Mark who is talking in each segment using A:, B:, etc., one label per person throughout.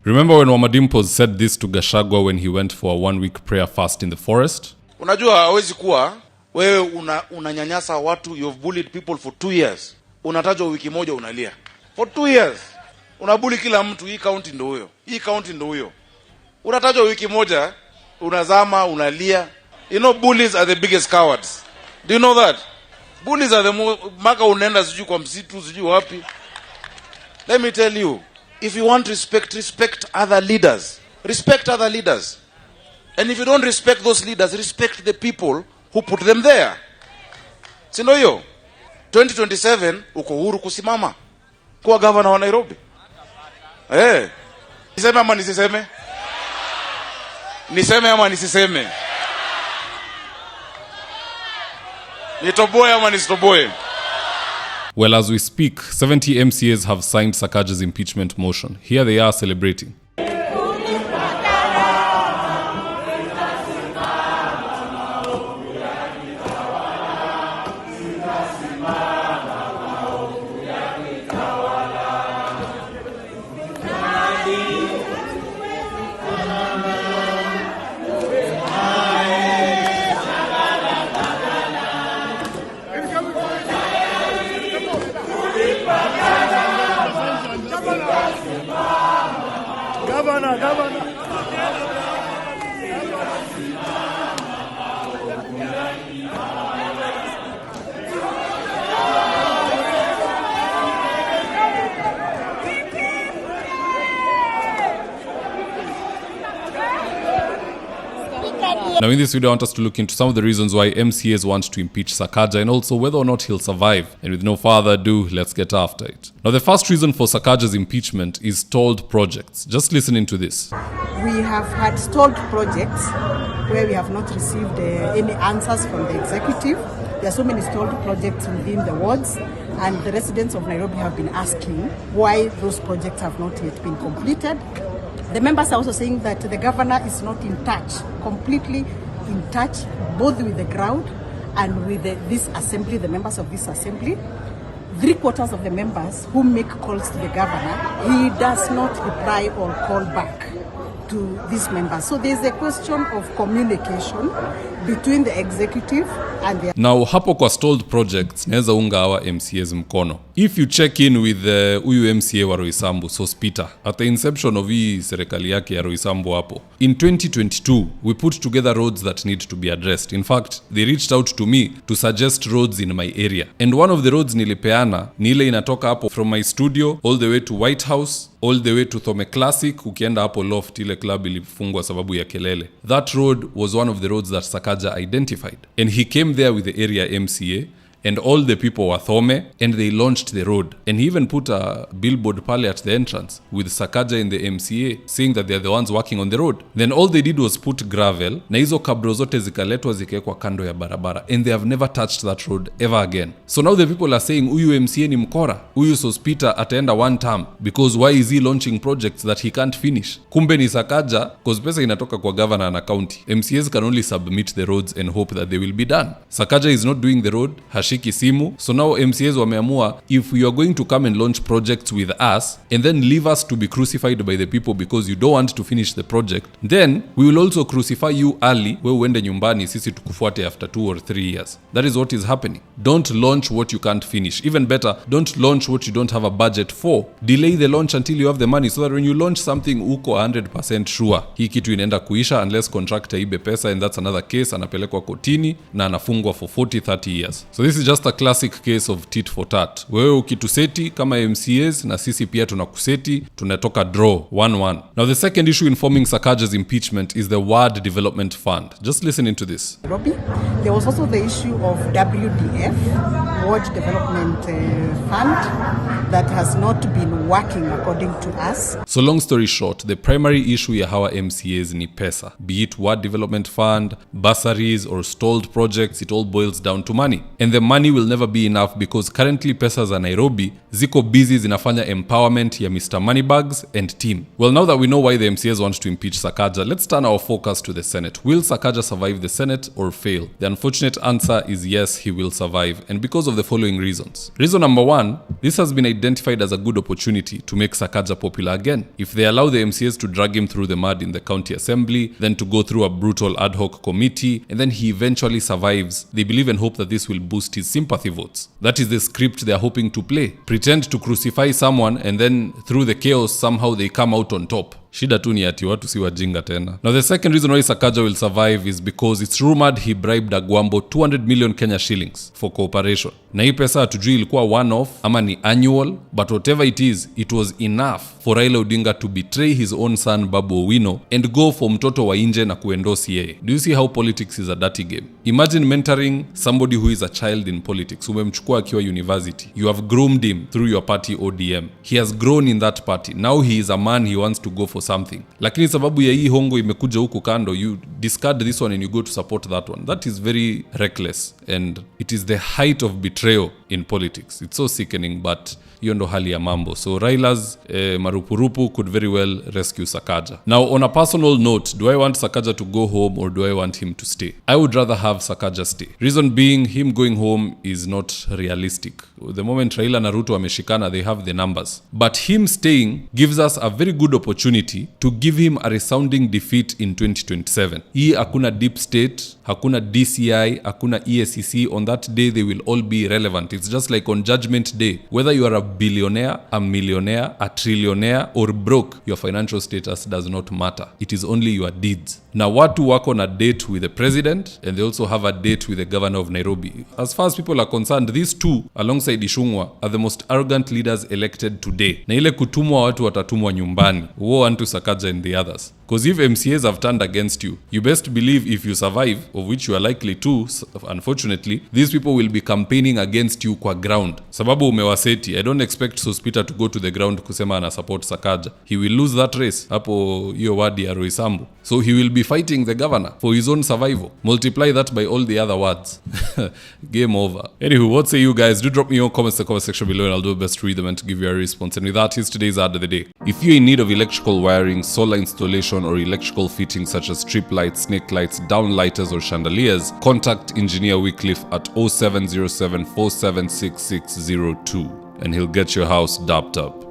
A: Remember when Wamadimpos said this to Gachagua when he went for a 1-week prayer fast in the forest?
B: Unajua hawezi kuwa wewe unanyanyasa watu, you've bullied people for 2 years. Unatajwa wiki moja unalia. For 2 years. Unabuli kila mtu, hii county ndio huyo. Hii county ndio huyo. Unatajwa wiki moja, unazama, unalia. You know bullies are the biggest cowards. Do you know that? Bullies are the maka unaenda sijui kwa msitu, sijui wapi. Let me tell you, if you want respect, respect other leaders. Respect other leaders. And if you don't respect those leaders, respect the people who put them there. Si ndio hiyo? 2027 uko huru kusimama kuwa governor wa Nairobi. Niseme ama nisiseme? Niseme ama nisiseme? Nitoboe ama nisitoboe?
A: Well, as we speak, 70 MCAs have signed Sakaja'S impeachment motion. Here they are celebrating.
C: Governor.
A: Now in this video, I want us to look into some of the reasons why MCAs want to impeach Sakaja and also whether or not he'll survive. And with no further ado, let's get after it. Now the first reason for Sakaja'S impeachment is stalled projects. Just listen into this.
D: We have had stalled projects where we have not received any answers from the executive. There are so many stalled projects within the wards, and the residents of Nairobi have been asking why those projects have not yet been completed. The members are also saying that the governor is not in touch, completely in touch, both with the crowd and with this assembly, the members of this assembly. 3/4 of the members who make calls to the governor, he does not reply or call back to these members. So there's a question of communication between the executive and the...
A: Now, hapo kwa stalled projects, neza unga hawa MCAs mkono. If you check in with huyu MCA wa Roysambu, Sospita, at the inception of hii serikali yake ya Roysambu hapo, in 2022, we put together roads that need to be addressed. In fact, they reached out to me to suggest roads in my area. And one of the roads nilipeana, ni ile inatoka hapo from my studio, all the way to White House, all the way to Thome Classic, ukienda hapo loft ile club ilifungwa sababu ya kelele. That road was one of the roads that Sakaja identified. And he came there with the area MCA, and all the people were Thome, and they launched the road. And he even put a billboard pale at the entrance with Sakaja in the MCA saying that they're the ones working on the road. Then all they did was put gravel, na hizo kabro zote zikaletwa zikawekwa kando ya barabara, and they have never touched that road ever again. So now the people are saying huyu MCA ni mkora, huyu Sospita ataenda one term, because why is he launching projects that he can't finish? Kumbe ni Sakaja, cause pesa inatoka kwa governor na county. MCAs can only submit the roads and hope that they will be done. Sakaja is not doing the road, simu. So now MCAs wameamua, if you are going to come and launch projects with us and then leave us to be crucified by the people because you don't want to finish the project, then we will also crucify you early, we uende nyumbani sisi tukufuate after 2 or 3 years. That is what is happening. Don't launch what you can't finish. Even better, don't launch what you don't have a budget for. Delay the launch until you have the money so that when you launch something uko 100% sure hii kitu inaenda kuisha unless contractor ibe pesa, and that's another case, anapelekwa kotini na anafungwa for 40-30 years. So this is just a classic case of tit for tat. Wewe ukituseti kama MCAs na sisi pia tunakuseti, tunatoka draw 1-1. Now the second issue informing Sakaja'S impeachment is the Ward Development Fund. Just listen into this.
D: There was also the issue of WDF, Ward Development Fund, that has not been working according to us.
A: So long story short, the primary issue ya hawa MCAs ni pesa. Be it Ward Development Fund, bursaries or stalled projects, it all boils down to money. And the money will never be enough because currently pesa za Nairobi ziko busy zinafanya empowerment ya Mr. Moneybags and team. Well, now that we know why the MCAs want to impeach Sakaja, let's turn our focus to the Senate. Will Sakaja survive the Senate or fail? The unfortunate answer is yes, he will survive, and because of the following reasons. Reason number one, this has been identified as a good opportunity to make Sakaja popular again. If they allow the MCAs to drag him through the mud in the county assembly, then to go through a brutal ad hoc committee, and then he eventually survives, they believe and hope that this will boost his sympathy votes. That is the script they are hoping to play. Pretend to crucify someone and then through the chaos somehow they come out on top. Shida tu ni ati watu si wajinga tena. Now the second reason why Sakaja will survive is because it's rumored he bribed Agwambo 200 million Kenya shillings for cooperation. Na hii pesa hatujui ilikuwa one-off ama ni annual, but whatever it is, it was enough for Raila Odinga to betray his own son Babu Owino and go for mtoto wa nje na kuendorse yeye. Do you see how politics is a dirty game? Imagine mentoring somebody who is a child in politics. Umemchukua akiwa university. You have groomed him through your party ODM. He has grown in that party. Now he is a man, he wants to go for something. Lakini sababu ya hii hongo imekuja huku kando, you discard this one and you go to support that one. That is very reckless and it is the height of betrayal in politics. It's so sickening, but hiyo ndo hali ya mambo. So Raila's marupurupu could very well rescue Sakaja. Now on a personal note, do I want Sakaja to go home or do I want him to stay? I would rather have Sakaja stay. Reason being, him going home is not realistic. The moment Raila na Ruto wameshikana, they have the numbers. But him staying gives us a very good opportunity to give him a resounding defeat in 2027. Hii hakuna deep state, hakuna DCI, hakuna EACC. On that day, they will all be irrelevant. It's just like on Judgment Day. Whether you are a billionaire, a millionaire, a trillionaire, or broke, your financial status does not matter. It is only your deeds. Now, watu wako na date with the president, and they also have a date with the governor of Nairobi. As far as people are concerned, these two, alongside Ishungwa, are the most arrogant leaders elected today. Na ile kutumwa watu watatumwa nyumbani. Woe unto Sakaja and the others. Because if MCAs have turned against you, you best believe if you survive, of which you are likely to, unfortunately, these people will be campaigning against you kwa ground. Sababu umewaseti, I don't expect Sospita to go to the ground kusema ana support Sakaja. He will lose that race, hapo hiyo wadi ya Roysambu. So he will be fighting the governor for his own survival. Multiply that by all the other words. Game over. Anywho, what say you guys? Do drop me your comments in the comment section below and I'll do my best to read them and to give you a response. And with that, here's today's ad of the day. If you're in need of electrical wiring, solar installation, or electrical fittings such as strip lights, snake lights, downlighters, or chandeliers, contact Engineer Wycliffe at 0707 476602 and he'll get your house dapped up.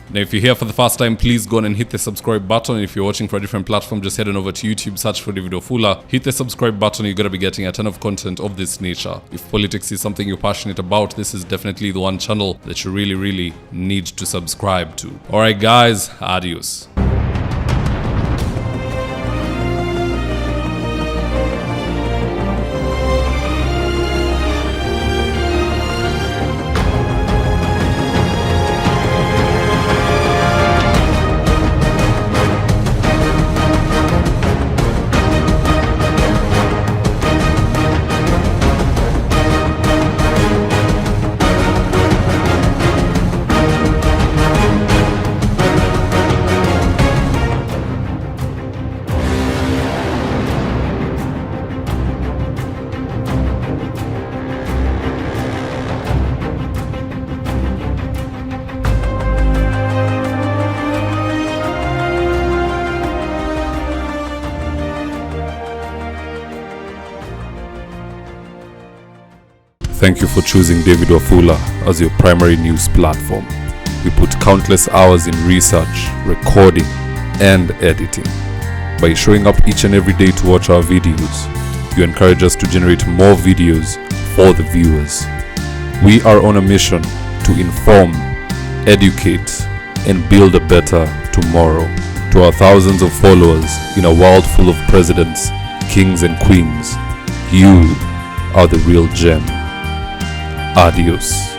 A: Now, if you're here for the first time, please go on and hit the subscribe button. If you're watching for a different platform, just head on over to YouTube, search for Davidwafula, hit the subscribe button. You're going to be getting a ton of content of this nature. If politics is something you're passionate about, this is definitely the one channel that you really need to subscribe to. All right, guys, adios. Thank you for choosing Davidwafula as your primary news platform. We put countless hours in research, recording, and editing. By showing up each and every day to watch our videos, you encourage us to generate more videos for the viewers. We are on a mission to inform, educate, and build a better tomorrow. To our thousands of followers in a world full of presidents, kings, and queens, you are the real gem. Adios.